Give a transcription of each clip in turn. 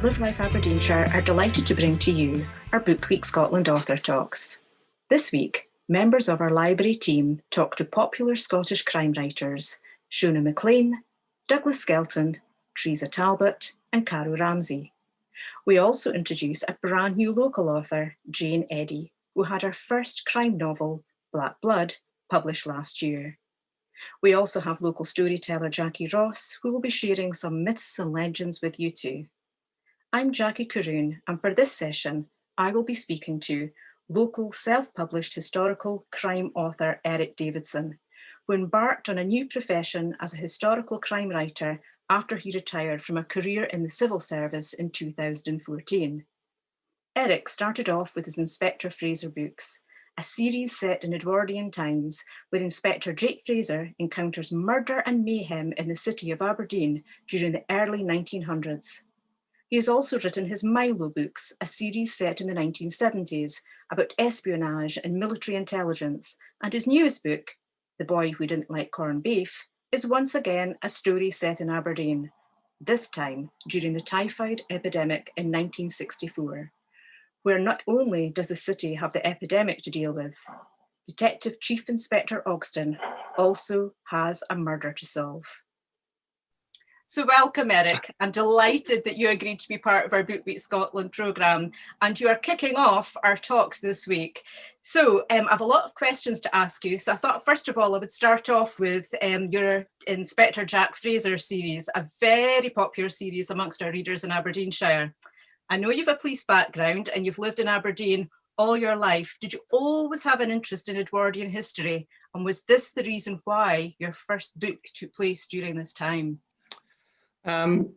Live Life Aberdeenshire are delighted to bring to you our Book Week Scotland Author Talks. This week, members of our library team talk to popular Scottish crime writers Shona MacLean, Douglas Skelton, Teresa Talbot and Caro Ramsey. We also introduce a brand new local author, Jane Eddy, who had her first crime novel, Black Blood, published last year. We also have local storyteller Jackie Ross, who will be sharing some myths and legends with you too. I'm Jackie Caroon, and for this session, I will be speaking to local self-published historical crime author Eric Davidson, who embarked on a new profession as a historical crime writer after he retired from a career in the civil service in 2014. Eric started off with his Inspector Fraser books, a series set in Edwardian times where Inspector Jake Fraser encounters murder and mayhem in the city of Aberdeen during the early 1900s. He has also written his MILO books, a series set in the 1970s about espionage and military intelligence, and his newest book, The Boy Who Didn't Like Corned Beef, is once again a story set in Aberdeen, this time during the typhoid epidemic in 1964, where not only does the city have the epidemic to deal with, Detective Chief Inspector Ogston also has a murder to solve. So welcome, Eric. I'm delighted that you agreed to be part of our Book Week Scotland programme, and you are kicking off our talks this week. So I have a lot of questions to ask you. So I thought, first of all, I would start off with your Inspector Jack Fraser series, a very popular series amongst our readers in Aberdeenshire. I know you've a police background and you've lived in Aberdeen all your life. Did you always have an interest in Edwardian history? And was this the reason why your first book took place during this time? I've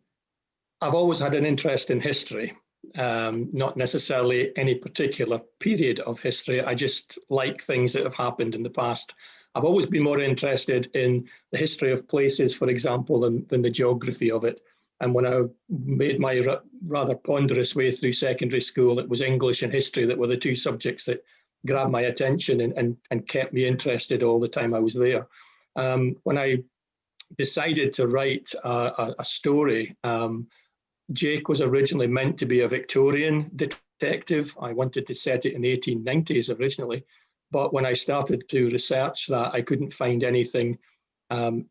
always had an interest in history, not necessarily any particular period of history. I just like things that have happened in the past. I've always been more interested in the history of places, for example, than the geography of it. And when I made my rather ponderous way through secondary school, it was English and history that were the two subjects that grabbed my attention and kept me interested all the time I was there. When I decided to write a story, Jake was originally meant to be a Victorian detective. I wanted to set it in the 1890s originally, but when I started to research that, I couldn't find anything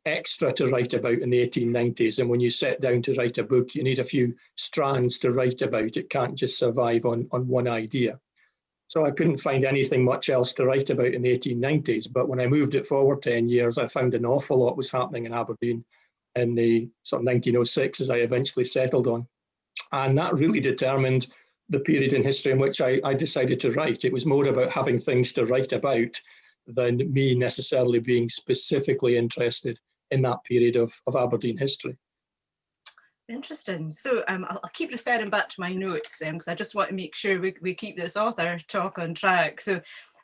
extra to write about in the 1890s. And when you sit down to write a book, you need a few strands to write about. It can't just survive on one idea. So I couldn't find anything much else to write about in the 1890s. But when I moved it forward 10 years, I found an awful lot was happening in Aberdeen in the sort of 1906 as I eventually settled on. And that really determined the period in history in which I decided to write. It was more about having things to write about than me necessarily being specifically interested in that period of Aberdeen history. Interesting. So I'll keep referring back to my notes because I just want to make sure we keep this author talk on track. So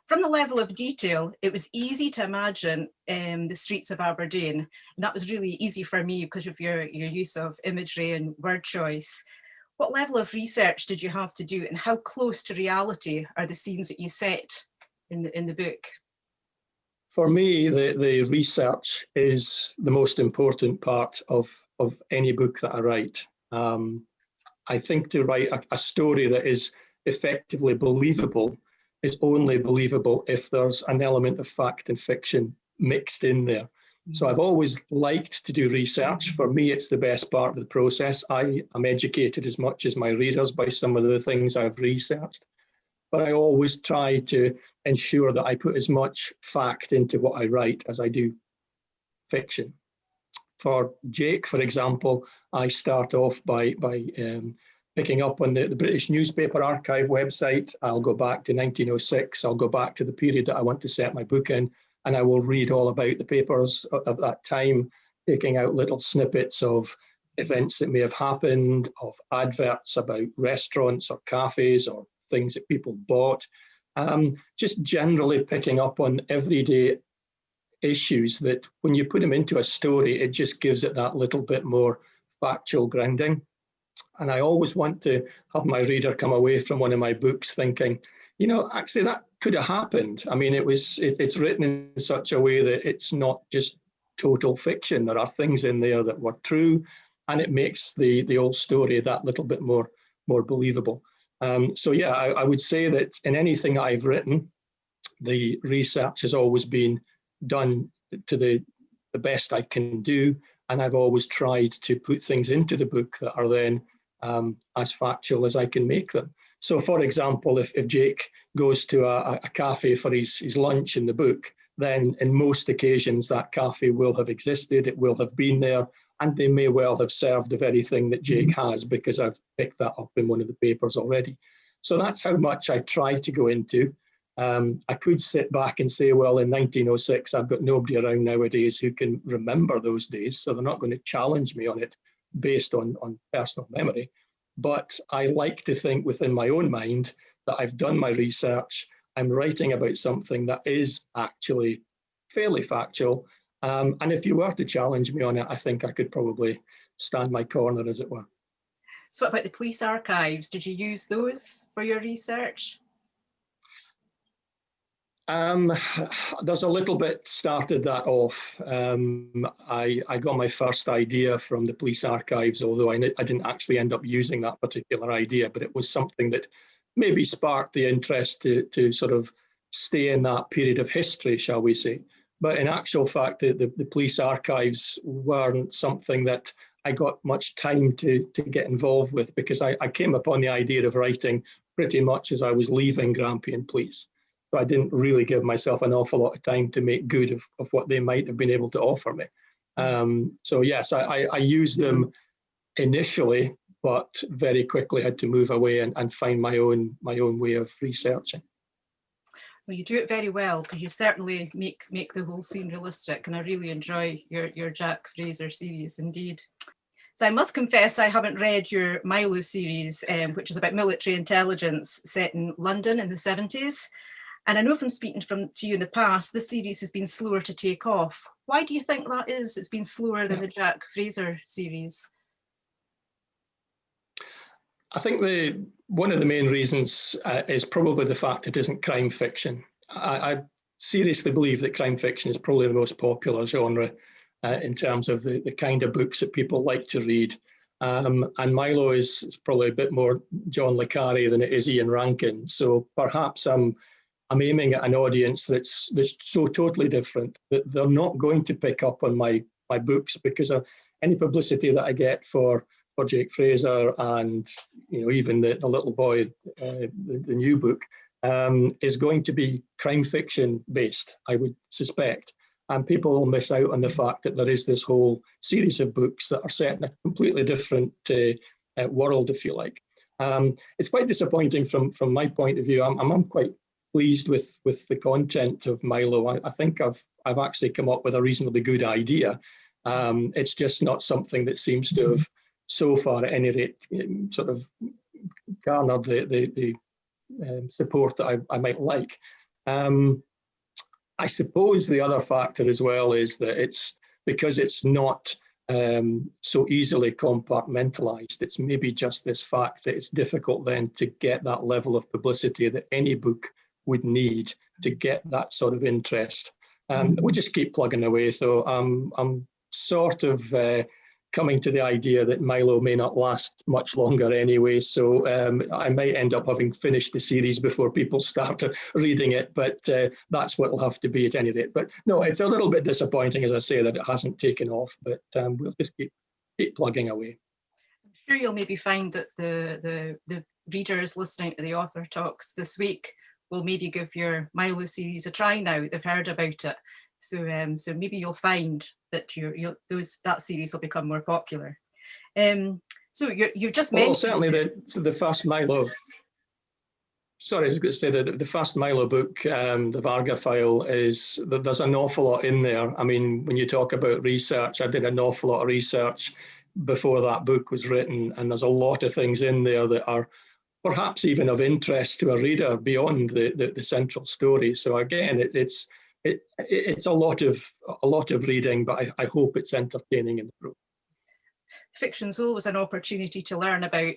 from the level of detail, it was easy to imagine the streets of Aberdeen. And that was really easy for me because of your use of imagery and word choice. What level of research did you have to do, and how close to reality are the scenes that you set in the book? For me, the research is the most important part of any book that I write. I think to write a story that is effectively believable is only believable if there's an element of fact and fiction mixed in there. So I've always liked to do research. For me, it's the best part of the process. I am educated as much as my readers by some of the things I've researched, but I always try to ensure that I put as much fact into what I write as I do fiction. For Jake, for example, I start off by picking up on the British Newspaper Archive website. I'll go back to 1906. I'll go back to the period that I want to set my book in, and I will read all about the papers of that time, taking out little snippets of events that may have happened, of adverts about restaurants or cafes or things that people bought. Just generally picking up on everyday issues that when you put them into a story, it just gives it that little bit more factual grounding. And I always want to have my reader come away from one of my books thinking, you know, actually that could have happened. I mean, it's written in such a way that it's not just total fiction. There are things in there that were true, and it makes the old story that little bit more more believable. So yeah, I would say that in anything I've written, the research has always been done to the best I can do, and I've always tried to put things into the book that are then as factual as I can make them. So for example, if Jake goes to a cafe for his lunch in the book, then in most occasions that cafe will have existed, it will have been there, and they may well have served the very thing that Jake has, because I've picked that up in one of the papers already. So that's how much I try to go into. I could sit back and say, well, in 1906, I've got nobody around nowadays who can remember those days, so they're not going to challenge me on it based on personal memory. But I like to think within my own mind that I've done my research, I'm writing about something that is actually fairly factual. And if you were to challenge me on it, I think I could probably stand my corner, as it were. So what about the police archives? Did you use those for your research? There's a little bit started that off. I got my first idea from the police archives, although I didn't actually end up using that particular idea, but it was something that maybe sparked the interest to sort of stay in that period of history, shall we say. But in actual fact, the police archives weren't something that I got much time to get involved with, because I came upon the idea of writing pretty much as I was leaving Grampian Police. So I didn't really give myself an awful lot of time to make good of what they might have been able to offer me. So yes, I used them initially, but very quickly had to move away and find my own way of researching. Well, you do it very well, because you certainly make the whole scene realistic, and I really enjoy your Jack Fraser series indeed. So I must confess I haven't read your MILO series, which is about military intelligence set in London in the 70s. And I know from speaking to you in the past, this series has been slower to take off. Why do you think that is? It's been slower than the Jack Fraser series. I think one of the main reasons is probably the fact it isn't crime fiction. I seriously believe that crime fiction is probably the most popular genre in terms of the kind of books that people like to read. And MILO is probably a bit more John le Carre than it is Ian Rankin. So perhaps I'm aiming at an audience that's so totally different that they're not going to pick up on my books, because of any publicity that I get for Jake Fraser and even the little boy, the new book, is going to be crime fiction based, I would suspect. And people will miss out on the fact that there is this whole series of books that are set in a completely different world, if you like. It's quite disappointing from my point of view. I'm quite pleased with the content of MILO. I think I've actually come up with a reasonably good idea. It's just not something that seems to have, so far at any rate, sort of garnered the support that I might like. I suppose the other factor as well is that it's because it's not so easily compartmentalized. It's maybe just this fact that it's difficult then to get that level of publicity that any book would need to get that sort of interest. We just keep plugging away. So I'm sort of coming to the idea that MILO may not last much longer anyway. So I might end up having finished the series before people start reading it, but that's what it'll have to be at any rate. But no, it's a little bit disappointing, as I say, that it hasn't taken off, but we'll just keep plugging away. I'm sure you'll maybe find that the readers listening to the author talks this week will maybe give your MILO series a try now. They've heard about it. So maybe you'll find that that series will become more popular. So you just mentioned... Well, certainly the first MILO... Sorry, I was going to say the first MILO book, the Varga file, there's an awful lot in there. I mean, when you talk about research, I did an awful lot of research before that book was written, and there's a lot of things in there that are perhaps even of interest to a reader beyond the central story. So again, it's a lot of reading, but I hope it's entertaining in the process. Fiction's always an opportunity to learn about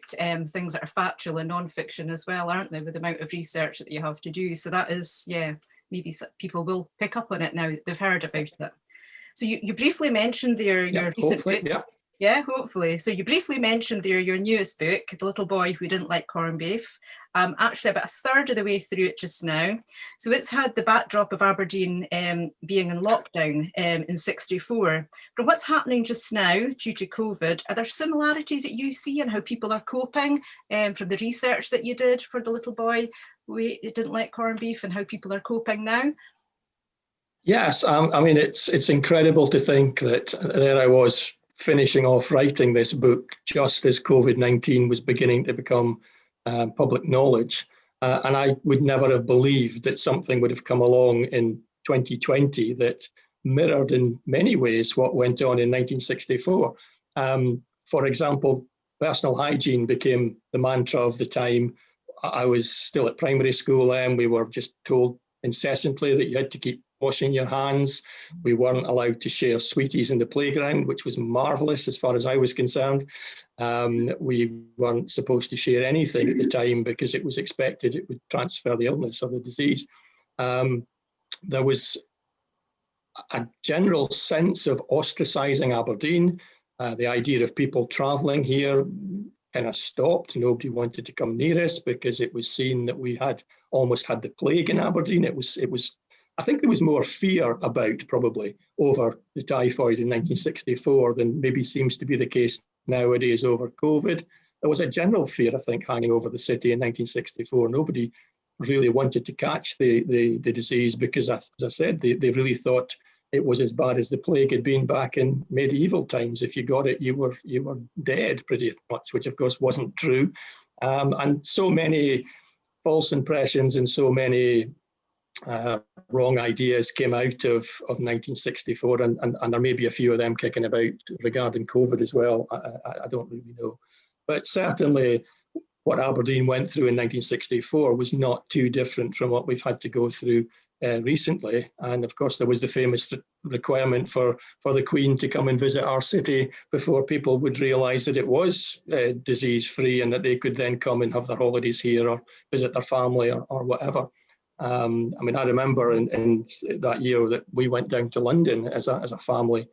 things that are factual and non-fiction as well, aren't they, with the amount of research that you have to do. So that is, maybe people will pick up on it now they've heard about it. So you briefly mentioned your recent book. Yeah, hopefully. So you briefly mentioned there your newest book, The Little Boy Who Didn't Like Corned Beef. Actually about a third of the way through it just now. So it's had the backdrop of Aberdeen being in lockdown in '64. From what's happening just now due to COVID, are there similarities that you see in how people are coping from the research that you did for The Little Boy Who Didn't Like Corned Beef and how people are coping now? Yes, I mean, it's incredible to think that there I was finishing off writing this book just as COVID-19 was beginning to become public knowledge. And I would never have believed that something would have come along in 2020 that mirrored in many ways what went on in 1964. For example, personal hygiene became the mantra of the time. I was still at primary school and we were just told incessantly that you had to keep washing your hands. We weren't allowed to share sweeties in the playground, which was marvelous as far as I was concerned. We weren't supposed to share anything at the time because it was expected it would transfer the illness or the disease. There was a general sense of ostracizing Aberdeen. The idea of people travelling here kind of stopped. Nobody wanted to come near us because it was seen that we had almost had the plague in Aberdeen. It was. I think there was more fear about probably over the typhoid in 1964 than maybe seems to be the case nowadays over COVID. There was a general fear, I think, hanging over the city in 1964. Nobody really wanted to catch the disease because, as I said, they really thought it was as bad as the plague had been back in medieval times. If you got it, you were dead pretty much, which of course wasn't true. And so many false impressions and so many wrong ideas came out of 1964, and there may be a few of them kicking about regarding COVID as well. I don't really know. But certainly what Aberdeen went through in 1964 was not too different from what we've had to go through recently. And of course, there was the famous requirement for the Queen to come and visit our city before people would realise that it was disease-free and that they could then come and have their holidays here or visit their family or whatever. I mean, I remember in that year that we went down to London as a family.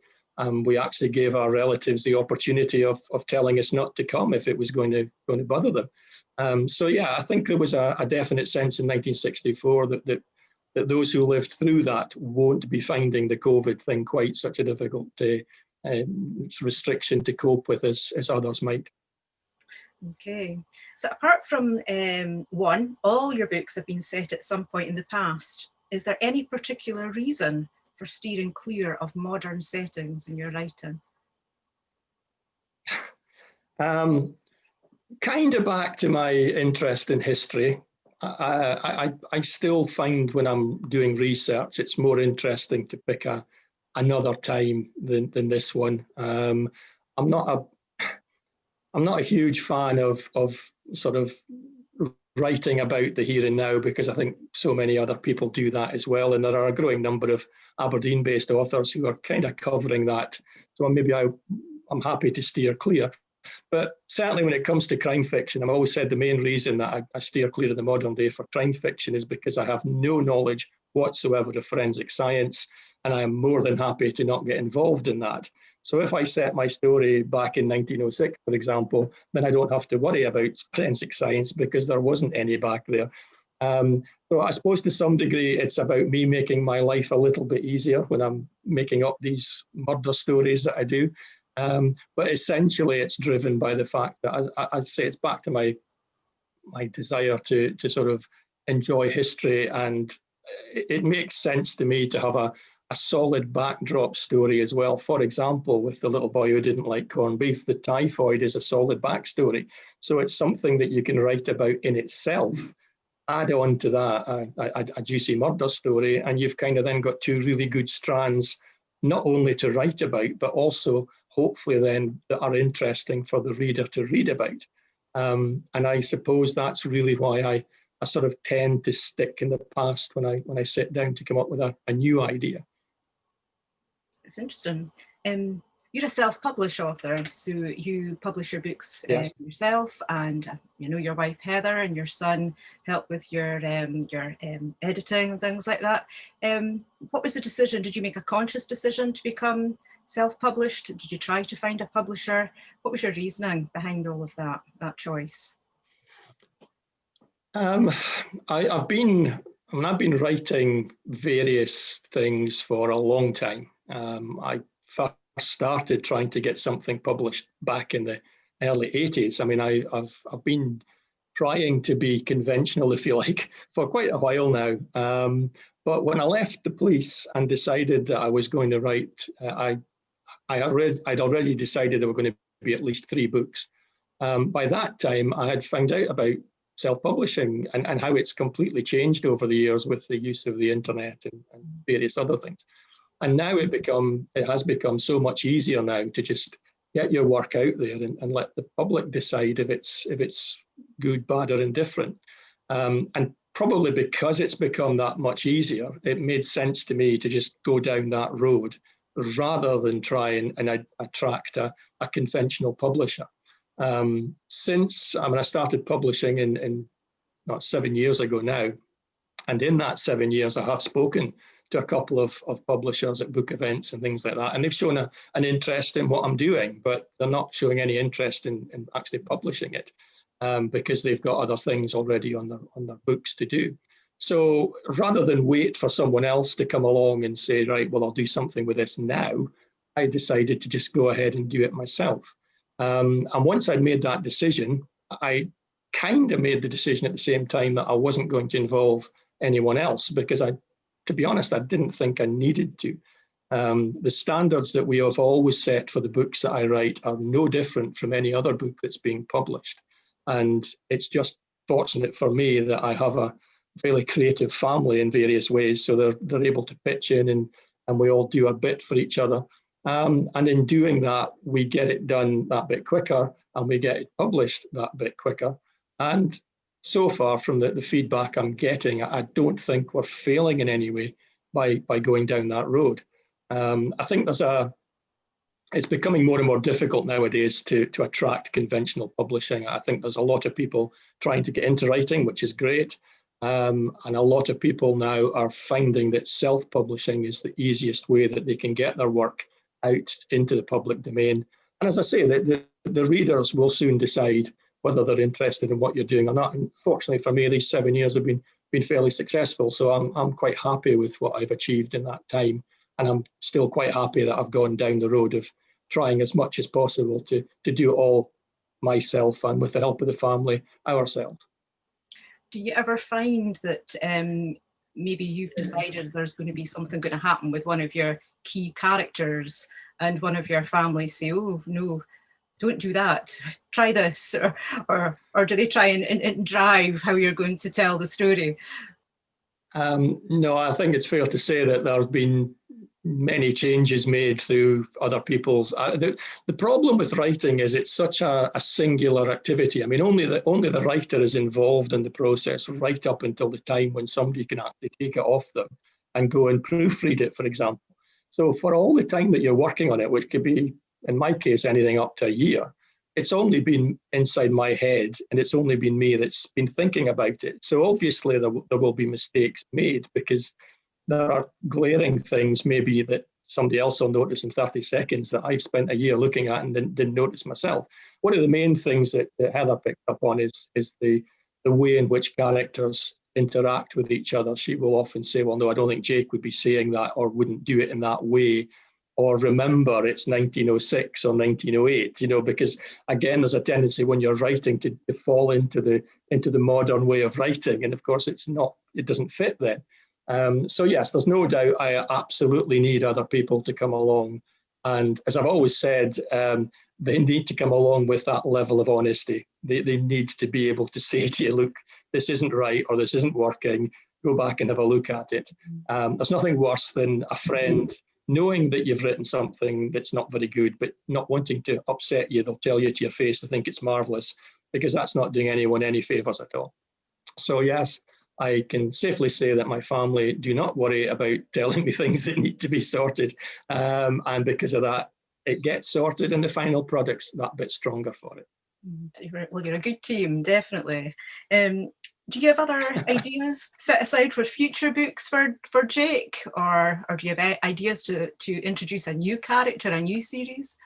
We actually gave our relatives the opportunity of telling us not to come if it was going to bother them. So yeah, I think there was a definite sense in 1964 that those who lived through that won't be finding the COVID thing quite such a difficult restriction to cope with as others might. Okay, so apart from one, all your books have been set at some point in the past. Is there any particular reason for steering clear of modern settings in your writing? Kind of back to my interest in history. I still find when I'm doing research, it's more interesting to pick another time than this one. I'm not a huge fan of sort of writing about the here and now because I think so many other people do that as well. And there are a growing number of Aberdeen-based authors who are kind of covering that. So maybe I'm happy to steer clear. But certainly when it comes to crime fiction, I've always said the main reason that I steer clear of the modern day for crime fiction is because I have no knowledge whatsoever of forensic science, and I am more than happy to not get involved in that. So if I set my story back in 1906, for example, then I don't have to worry about forensic science because there wasn't any back there. So I suppose to some degree, it's about me making my life a little bit easier when I'm making up these murder stories that I do. But essentially, it's driven by the fact that I'd say it's back to my desire to sort of enjoy history, and it makes sense to me to have a solid backdrop story as well. For example, with The Little Boy Who Didn't Like Corned Beef, the typhoid is a solid backstory. So it's something that you can write about in itself. Add on to that a juicy murder story, and you've kind of then got two really good strands, not only to write about, but also hopefully then that are interesting for the reader to read about. And I suppose that's really why I sort of tend to stick in the past when I sit down to come up with a new idea. It's interesting. You're a self-published author, so you publish your books yourself, and your wife Heather and your son help with your editing and things like that. What was the decision? Did you make a conscious decision to become self-published? Did you try to find a publisher? What was your reasoning behind all of that choice? I've been writing various things for a long time. I first started trying to get something published back in the early 80s. I mean, I've been trying to be conventional, if you like, for quite a while now. But when I left the police and decided that I was going to write, I'd already decided there were going to be at least 3 books. By that time, I had found out about self-publishing and how it's completely changed over the years with the use of the internet and various other things. And now it has become so much easier now to just get your work out there and let the public decide if it's good, bad, or indifferent. And probably because it's become that much easier, it made sense to me to just go down that road rather than try and attract a conventional publisher. Since I started publishing in not 7 years ago now, and in that 7 years I have spoken to a couple of publishers at book events and things like that, and they've shown an interest in what I'm doing, but they're not showing any interest in actually publishing it because they've got other things already on their books to do. So rather than wait for someone else to come along and say, right, well, I'll do something with this now, I decided to just go ahead and do it myself. And once I'd made that decision, I kind of made the decision at the same time that I wasn't going to involve anyone else because to be honest, I didn't think I needed to. The standards that we have always set for the books that I write are no different from any other book that's being published. And it's just fortunate for me that I have a fairly creative family in various ways. So they're able to pitch in and we all do a bit for each other. And in doing that, we get it done that bit quicker and we get it published that bit quicker. And so far from the feedback I'm getting, I don't think we're failing in any way by going down that road. I think it's becoming more and more difficult nowadays to attract conventional publishing. I think there's a lot of people trying to get into writing, which is great. And a lot of people now are finding that self-publishing is the easiest way that they can get their work out into the public domain. And as I say, the readers will soon decide whether they're interested in what you're doing or not. And fortunately for me, these 7 years have been fairly successful. So I'm quite happy with what I've achieved in that time. And I'm still quite happy that I've gone down the road of trying as much as possible to do it all myself and with the help of the family, ourselves. Do you ever find that maybe you've decided there's going to be something going to happen with one of your key characters and one of your family say, oh, no, don't do that, try this, or do they try and drive how you're going to tell the story? No, I think it's fair to say that there's been many changes made through other people's. The problem with writing is it's such a singular activity. I mean, only the writer is involved in the process right up until the time when somebody can actually take it off them and go and proofread it, for example. So for all the time that you're working on it, which could be, in my case, anything up to a year, it's only been inside my head and it's only been me that's been thinking about it. So obviously there will be mistakes made because there are glaring things maybe that somebody else will notice in 30 seconds that I've spent a year looking at and didn't notice myself. One of the main things that Heather picked up on is the way in which characters interact with each other. She will often say, well, no, I don't think Jake would be saying that or wouldn't do it in that way. Or remember, it's 1906 or 1908, because again, there's a tendency when you're writing to fall into the modern way of writing. And of course, it doesn't fit then. So yes, there's no doubt I absolutely need other people to come along. And as I've always said, they need to come along with that level of honesty. They need to be able to say to you, look, this isn't right or this isn't working, go back and have a look at it. There's nothing worse than a friend knowing that you've written something that's not very good, but not wanting to upset you. They'll tell you to your face they think it's marvellous, because that's not doing anyone any favours at all. So yes, I can safely say that my family do not worry about telling me things that need to be sorted. And because of that, it gets sorted and the final product's that bit stronger for it. Well, you're a good team, definitely. Do you have other ideas set aside for future books for Jake, or do you have ideas to introduce a new character, a new series?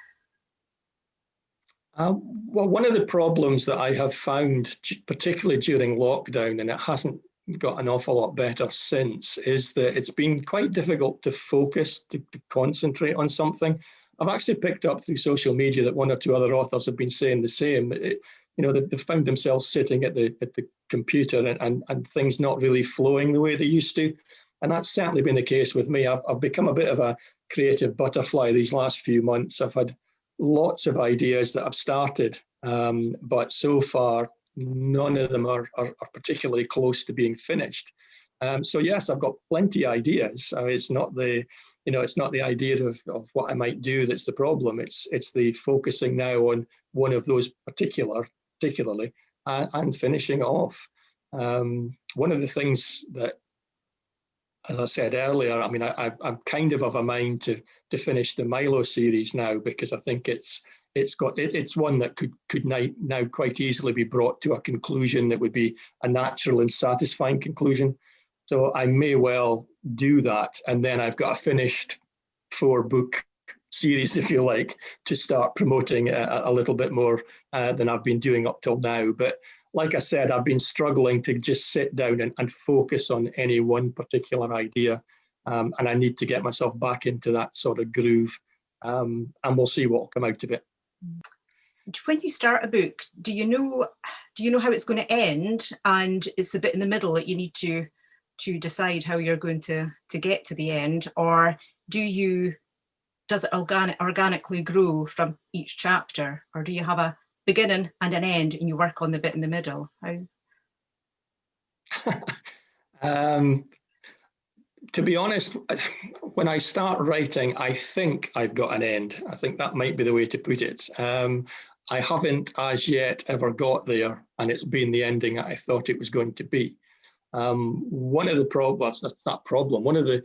Well, one of the problems that I have found, particularly during lockdown, and it hasn't got an awful lot better since, is that it's been quite difficult to focus, to concentrate on something. I've actually picked up through social media that one or two other authors have been saying the same. They've found themselves sitting at the computer and things not really flowing the way they used to. And that's certainly been the case with me. I've become a bit of a creative butterfly these last few months. I've had lots of ideas that I've started, but so far none of them are particularly close to being finished. So yes, I've got plenty of ideas. It's not the idea of what I might do that's the problem. It's the focusing now on one of those particularly and finishing off. One of the things that, as I said earlier, I mean, I'm kind of a mind to finish the MILO series now, because I think it's one that could now quite easily be brought to a conclusion that would be a natural and satisfying conclusion. So I may well do that, and then I've got a finished 4-book series, if you like, to start promoting a little bit more than I've been doing up till now. But like I said, I've been struggling to just sit down and focus on any one particular idea. And I need to get myself back into that sort of groove. And we'll see what will come out of it. When you start a book, do you know how it's going to end? And it's the bit in the middle that you need to decide how you're going to get to the end? Or does it organically grow from each chapter? Or do you have a beginning and an end and you work on the bit in the middle? To be honest, when I start writing, I think I've got an end. I think that might be the way to put it. I haven't as yet ever got there, and it's been the ending that I thought it was going to be. One of the problems, that's not a problem, one of the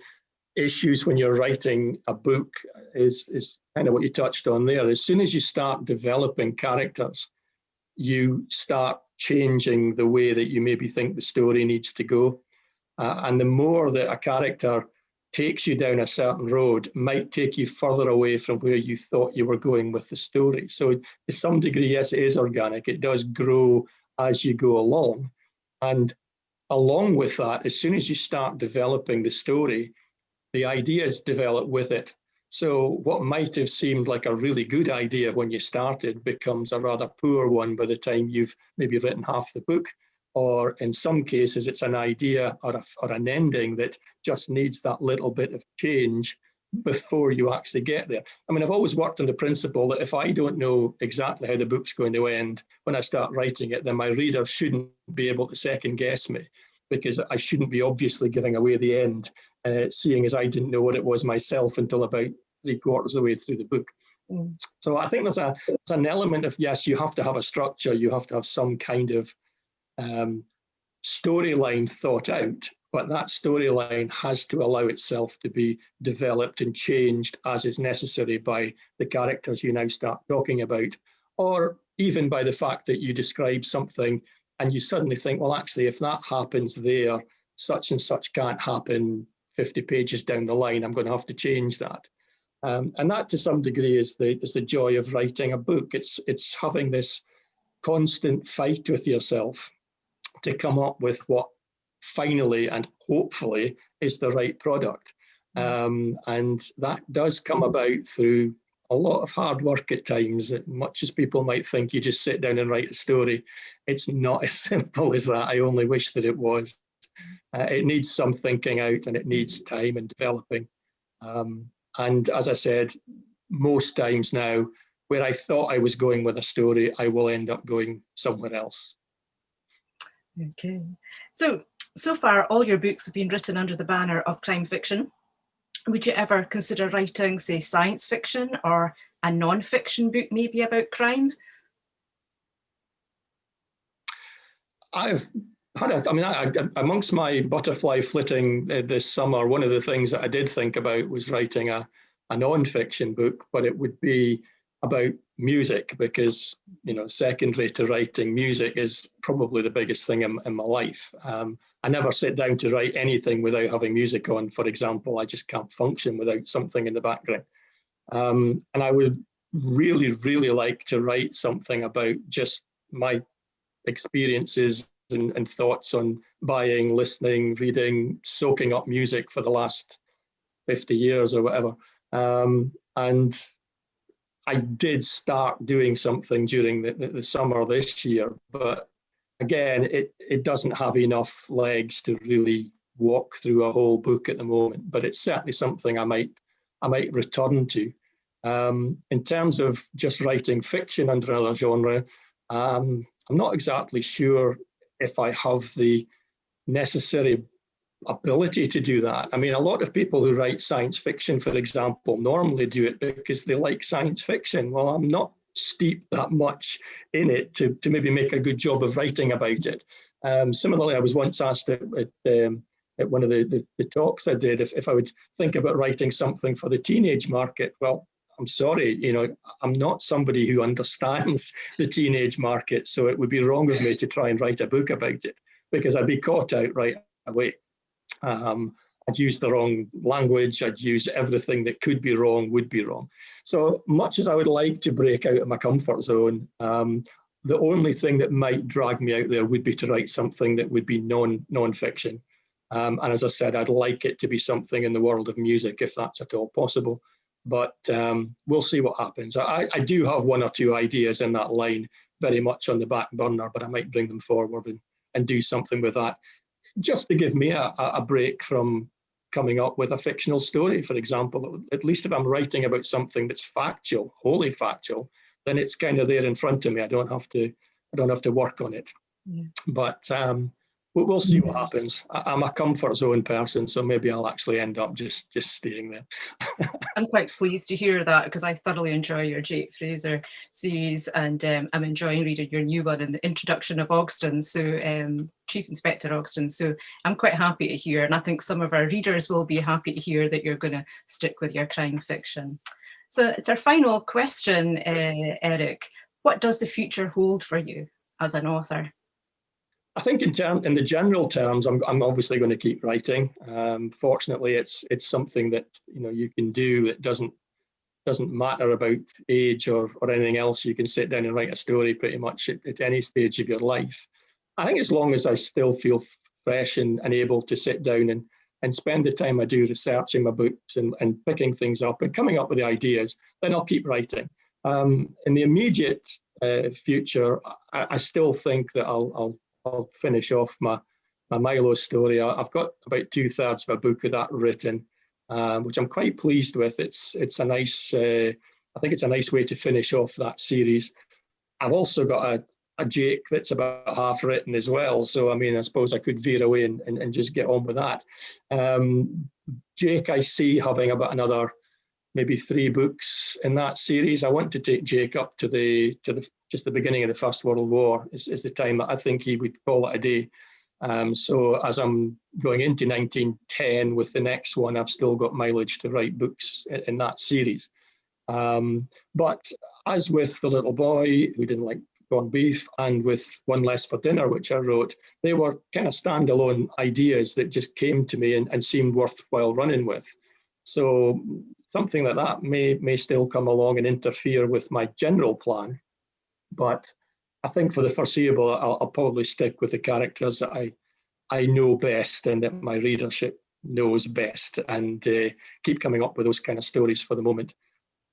issues when you're writing a book is kind of what you touched on there. As soon as you start developing characters, you start changing the way that you maybe think the story needs to go. And the more that a character takes you down a certain road might take you further away from where you thought you were going with the story. So to some degree, yes, it is organic. It does grow as you go along. And along with that, as soon as you start developing the story, the ideas develop with it. So what might have seemed like a really good idea when you started becomes a rather poor one by the time you've maybe written half the book. Or in some cases, it's an idea or an ending that just needs that little bit of change before you actually get there. I mean, I've always worked on the principle that if I don't know exactly how the book's going to end when I start writing it, then my reader shouldn't be able to second guess me, because I shouldn't be obviously giving away the end, seeing as I didn't know what it was myself until about 3/4 of the way through the book. So I think there's an element of, yes, you have to have a structure, you have to have some kind of storyline thought out, but that storyline has to allow itself to be developed and changed as is necessary by the characters you now start talking about, or even by the fact that you describe something and you suddenly think, well, actually, if that happens there, such and such can't happen 50 pages down the line. I'm going to have to change that. And that, to some degree, is the joy of writing a book. It's having this constant fight with yourself to come up with what finally and hopefully is the right product. And that does come about through a lot of hard work at times. Much as people might think you just sit down and write a story, it's not as simple as that. I only wish that it was. It needs some thinking out, and it needs time and developing. And as I said, most times now, where I thought I was going with a story, I will end up going somewhere else. Okay. So far, all your books have been written under the banner of crime fiction. Would you ever consider writing, say, science fiction or a non-fiction book maybe about crime? Amongst my butterfly flitting this summer, one of the things that I did think about was writing a non-fiction book, but it would be about music, because, you know, secondary to writing, music is probably the biggest thing in my life. I never sit down to write anything without having music on. For example, I just can't function without something in the background. And I would really, really like to write something about just my experiences and thoughts on buying, listening, reading, soaking up music for the last 50 years or whatever. And I did start doing something during the summer this year, but again, it doesn't have enough legs to really walk through a whole book at the moment, but it's certainly something I might return to. In terms of just writing fiction under another genre, I'm not exactly sure if I have the necessary ability to do that. I mean, a lot of people who write science fiction, for example, normally do it because they like science fiction. Well, I'm not steeped that much in it to maybe make a good job of writing about it. Similarly, I was once asked at one of the talks I did if I would think about writing something for the teenage market. Well, I'm sorry, you know, I'm not somebody who understands the teenage market, so it would be wrong of me to try and write a book about it, because I'd be caught out right away. I'd use the wrong language, I'd use everything that could be wrong, would be wrong. So much as I would like to break out of my comfort zone, the only thing that might drag me out there would be to write something that would be non-fiction. And as I said, I'd like it to be something in the world of music, if that's at all possible. But we'll see what happens. I do have one or two ideas in that line, very much on the back burner, but I might bring them forward and do something with that, just to give me a break from coming up with a fictional story, for example. At least if I'm writing about something that's factual, wholly factual, then it's kind of there in front of me. I don't have to work on it. Yeah. But we'll see what happens. I'm a comfort zone person, so maybe I'll actually end up just staying there. I'm quite pleased to hear that, because I thoroughly enjoy your Jake Fraser series, and I'm enjoying reading your new one in the introduction of Ogston, so Chief Inspector Ogston. So I'm quite happy to hear, and I think some of our readers will be happy to hear that you're going to stick with your crime fiction. So it's our final question, Eric. What does the future hold for you as an author? I think in the general terms, I'm obviously going to keep writing. Fortunately, it's something that, you know, you can do. It doesn't matter about age or anything else. You can sit down and write a story pretty much at any stage of your life. I think as long as I still feel fresh and able to sit down and spend the time I do researching my books and picking things up and coming up with the ideas, then I'll keep writing. In the immediate future, I still think that I'll finish off my MILO story. I've got about 2/3 of a book of that written, which I'm quite pleased with. It's a nice, I think it's a nice way to finish off that series. I've also got a Jake that's about half written as well. So, I mean, I suppose I could veer away and just get on with that. Jake, I see having about another maybe 3 books in that series. I want to take Jake up to just the beginning of the First World War is the time that I think he would call it a day. So as I'm going into 1910 with the next one, I've still got mileage to write books in that series. But as with The Little Boy Who Didn't Like Corned Beef and with One Less for Dinner, which I wrote, they were kind of standalone ideas that just came to me and seemed worthwhile running with. So something like that may still come along and interfere with my general plan. But I think for the foreseeable, I'll probably stick with the characters that I know best and that my readership knows best, and keep coming up with those kind of stories for the moment.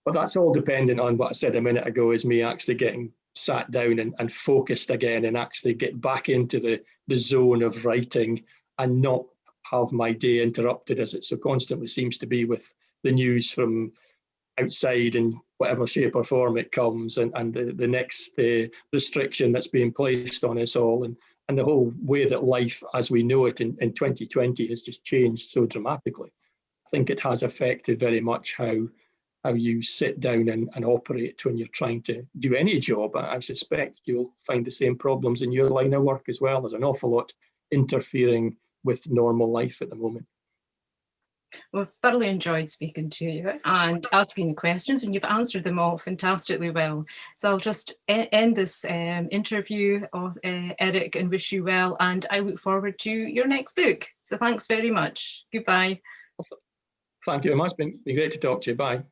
But that's all dependent on what I said a minute ago, is me actually getting sat down and focused again and actually get back into the zone of writing and not have my day interrupted as it so constantly seems to be with the news from outside in whatever shape or form it comes, and the next restriction that's being placed on us all, and the whole way that life as we know it in 2020 has just changed so dramatically. I think it has affected very much how you sit down and operate when you're trying to do any job. I suspect you'll find the same problems in your line of work as well. There's an awful lot interfering with normal life at the moment. We've thoroughly enjoyed speaking to you and asking the questions, and you've answered them all fantastically well. So I'll just end this interview, Eric, and wish you well. And I look forward to your next book. So thanks very much. Goodbye. Thank you very much. It's been great to talk to you. Bye.